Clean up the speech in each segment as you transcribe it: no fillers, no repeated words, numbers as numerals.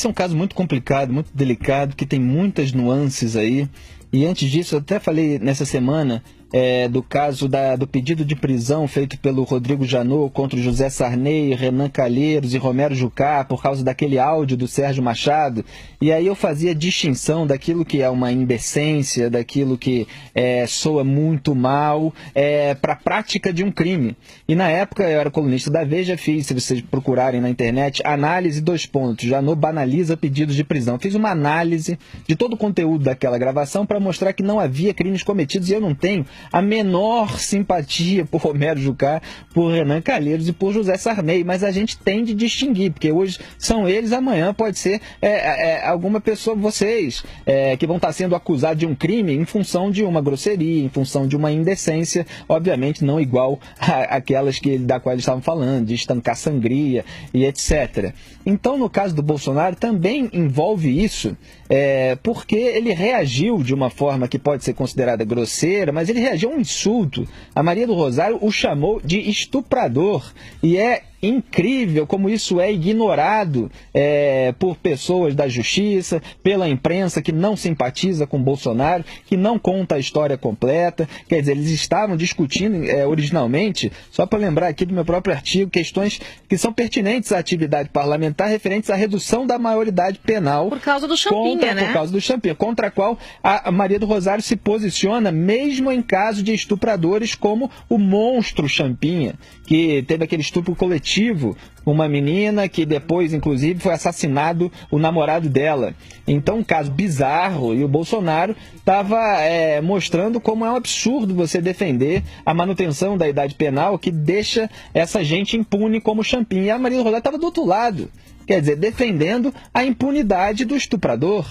Esse é um caso muito complicado, muito delicado, que tem muitas nuances aí. E antes disso, eu até falei nessa semana do caso do pedido de prisão feito pelo Rodrigo Janot contra o José Sarney, Renan Calheiros e Romero Jucá por causa daquele áudio do Sérgio Machado. E aí eu fazia distinção daquilo que é uma indecência, daquilo que soa muito mal, para a prática de um crime. E na época eu era colunista da Veja, fiz, se vocês procurarem na internet, análise 2 pontos. Janot banaliza pedidos de prisão. Fiz uma análise de todo o conteúdo daquela gravação para mostrar que não havia crimes cometidos e eu não tenho a menor simpatia por Romero Jucá, por Renan Calheiros e por José Sarney, mas a gente tem de distinguir, porque hoje são eles, amanhã pode ser alguma pessoa, vocês, que vão estar sendo acusados de um crime em função de uma grosseria, em função de uma indecência, obviamente não igual àquelas da qual eles estavam falando, de estancar sangria e etc. Então, no caso do Bolsonaro, também envolve isso, porque ele reagiu de uma forma que pode ser considerada grosseira, mas ele reagiu a um insulto. A Maria do Rosário o chamou de estuprador. E é incrível como isso é ignorado por pessoas da justiça, pela imprensa que não simpatiza com Bolsonaro, que não conta a história completa. Quer dizer, eles estavam discutindo originalmente, só para lembrar aqui do meu próprio artigo, questões que são pertinentes à atividade parlamentar referentes à redução da maioridade penal. Por causa do Champinha, né? Por causa do Champinha, contra a qual a Maria do Rosário se posiciona mesmo em caso de estupradores como o monstro Champinha, que teve aquele estupro coletivo com uma menina que depois, inclusive, foi assassinado o namorado dela. Então, um caso bizarro, e o Bolsonaro estava mostrando como é um absurdo você defender a manutenção da idade penal que deixa essa gente impune como Champinha. E a Maria do Rosário estava do outro lado, quer dizer, defendendo a impunidade do estuprador.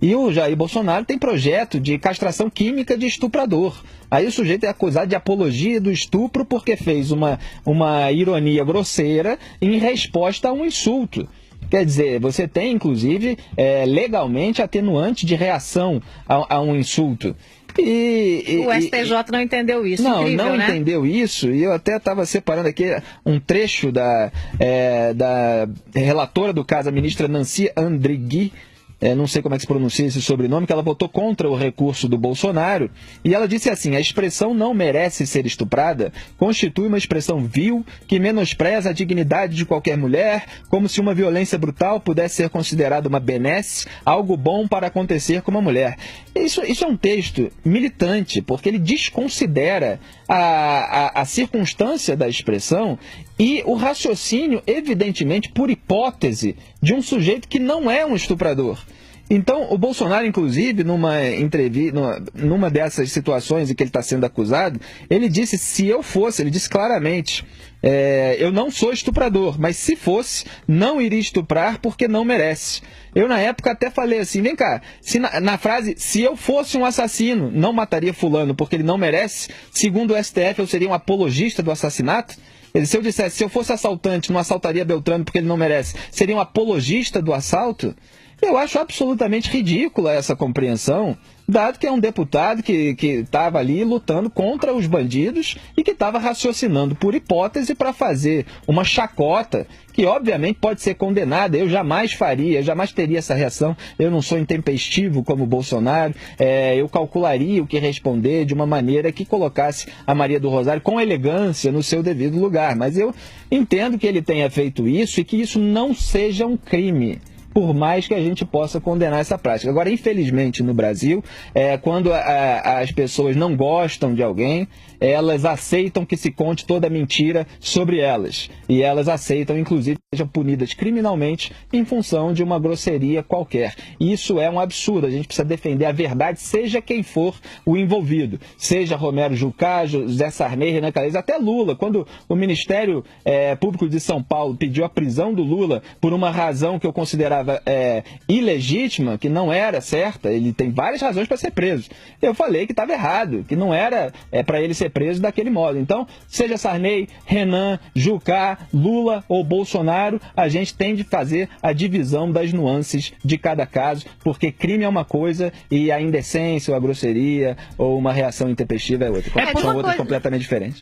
E o Jair Bolsonaro tem projeto de castração química de estuprador. Aí o sujeito é acusado de apologia do estupro porque fez uma ironia grosseira em resposta a um insulto. Quer dizer, você tem, inclusive, legalmente atenuante de reação a um insulto. O STJ não entendeu isso. Não, incrível, não né? entendeu isso, e eu até estava separando aqui um trecho da relatora do caso, a ministra Nancy Andrighi, não sei como é que se pronuncia esse sobrenome, que ela votou contra o recurso do Bolsonaro, e ela disse assim: a expressão não merece ser estuprada constitui uma expressão vil que menospreza a dignidade de qualquer mulher, como se uma violência brutal pudesse ser considerada uma benesse, algo bom para acontecer com uma mulher. Isso é um texto militante, porque ele desconsidera a circunstância da expressão e o raciocínio, evidentemente, por hipótese, de um sujeito que não é um estuprador. Então, o Bolsonaro, inclusive, numa entrevista, numa dessas situações em que ele está sendo acusado, ele disse, ele disse claramente, eu não sou estuprador, mas se fosse, não iria estuprar porque não merece. Eu, na época, até falei assim, vem cá, na frase, se eu fosse um assassino, não mataria fulano porque ele não merece, segundo o STF, eu seria um apologista do assassinato? Se eu dissesse, se eu fosse assaltante, não assaltaria Beltrano porque ele não merece, seria um apologista do assalto? Eu acho absolutamente ridícula essa compreensão, dado que é um deputado que estava ali lutando contra os bandidos e que estava raciocinando por hipótese para fazer uma chacota que obviamente pode ser condenada. Eu jamais faria, jamais teria essa reação. Eu não sou intempestivo como o Bolsonaro. Eu calcularia o que responder de uma maneira que colocasse a Maria do Rosário com elegância no seu devido lugar. Mas eu entendo que ele tenha feito isso e que isso não seja um crime, por mais que a gente possa condenar essa prática. Agora, infelizmente, no Brasil, quando as pessoas não gostam de alguém, elas aceitam que se conte toda a mentira sobre elas. E elas aceitam, inclusive, que sejam punidas criminalmente em função de uma grosseria qualquer. E isso é um absurdo. A gente precisa defender a verdade, seja quem for o envolvido. Seja Romero Jucá, José Sarney, Renan Calheiros, até Lula. Quando o Ministério Público de São Paulo pediu a prisão do Lula por uma razão que eu considerava ilegítima, que não era certa, ele tem várias razões para ser preso. Eu falei que estava errado, que não era para ele ser preso daquele modo. Então, seja Sarney, Renan, Jucá, Lula ou Bolsonaro, a gente tem de fazer a divisão das nuances de cada caso, porque crime é uma coisa e a indecência ou a grosseria ou uma reação intempestiva é outra. São outras completamente diferentes.